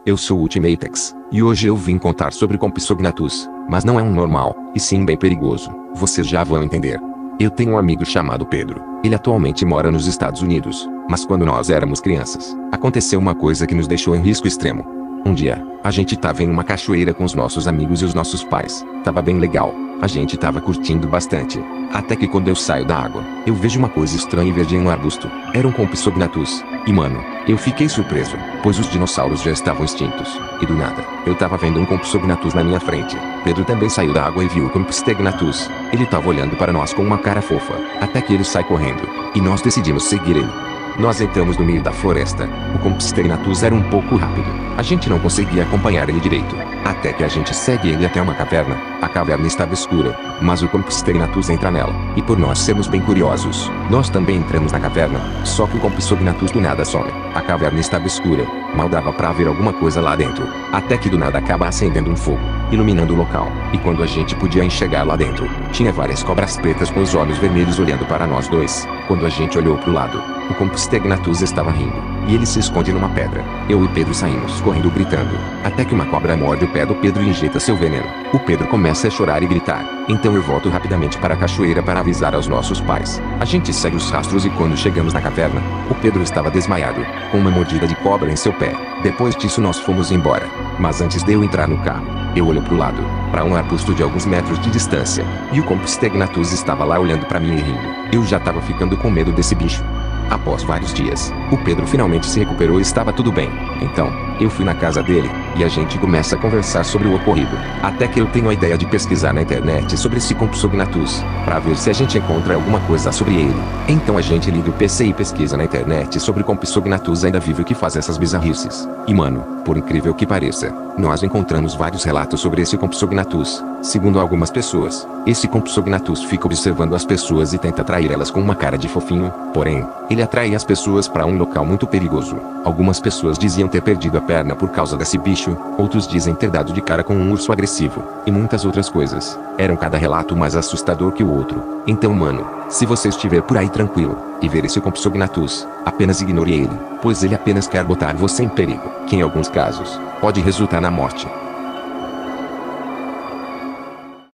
eu sou o Ultimatex, e hoje eu vim contar sobre Compsognathus, mas não é um normal, e sim bem perigoso, vocês já vão entender. Eu tenho um amigo chamado Pedro, ele atualmente mora nos Estados Unidos, mas quando nós éramos crianças, aconteceu uma coisa que nos deixou em risco extremo. Um dia, a gente tava em uma cachoeira com os nossos amigos e os nossos pais, tava bem legal, a gente tava curtindo bastante. Até que quando eu saio da água, eu vejo uma coisa estranha verde em um arbusto, era um Compsognathus, e mano, eu fiquei surpreso, pois os dinossauros já estavam extintos, e do nada, eu tava vendo um Compsognathus na minha frente. Pedro também saiu da água e viu o Compsognathus, ele tava olhando para nós com uma cara fofa, até que ele sai correndo, e nós decidimos seguir ele. Nós entramos no meio da floresta, o Compsognathus era um pouco rápido, a gente não conseguia acompanhar ele direito, até que a gente segue ele até uma caverna, a caverna estava escura, mas o Compsognathus entra nela, e por nós sermos bem curiosos, nós também entramos na caverna, só que o Compsognathus do nada some, a caverna estava escura, mal dava pra ver alguma coisa lá dentro, até que do nada acaba acendendo um fogo, iluminando o local, e quando a gente podia enxergar lá dentro, tinha várias cobras pretas com os olhos vermelhos olhando para nós dois. Quando a gente olhou pro lado, o Compsognathus estava rindo, e ele se esconde numa pedra. Eu e Pedro saímos correndo gritando, até que uma cobra morde o pé do Pedro e injeta seu veneno. O Pedro começa a chorar e gritar, então eu volto rapidamente para a cachoeira para avisar aos nossos pais. A gente segue os rastros e quando chegamos na caverna, o Pedro estava desmaiado, com uma mordida de cobra em seu pé. Depois disso nós fomos embora, mas antes de eu entrar no carro, eu olho pro lado, para um arbusto de alguns metros de distância, e o Compsognathus estava lá olhando para mim e rindo. Eu já tava ficando com medo desse bicho. Após vários dias, o Pedro finalmente se recuperou e estava tudo bem. Então, eu fui na casa dele, e a gente começa a conversar sobre o ocorrido. Até que eu tenho a ideia de pesquisar na internet sobre esse Compsognathus, para ver se a gente encontra alguma coisa sobre ele. Então a gente liga o PC e pesquisa na internet sobre o Compsognathus ainda vivo que faz essas bizarrices. E mano, por incrível que pareça, nós encontramos vários relatos sobre esse Compsognathus. Segundo algumas pessoas, esse Compsognathus fica observando as pessoas e tenta atrair elas com uma cara de fofinho, porém, ele atrai as pessoas para um local muito perigoso. Algumas pessoas diziam ter perdido a perna por causa desse bicho, outros dizem ter dado de cara com um urso agressivo, e muitas outras coisas. Era cada relato mais assustador que o outro. Então mano, se você estiver por aí tranquilo, e ver esse Compsognathus, apenas ignore ele, pois ele apenas quer botar você em perigo, que em alguns casos, pode resultar na morte.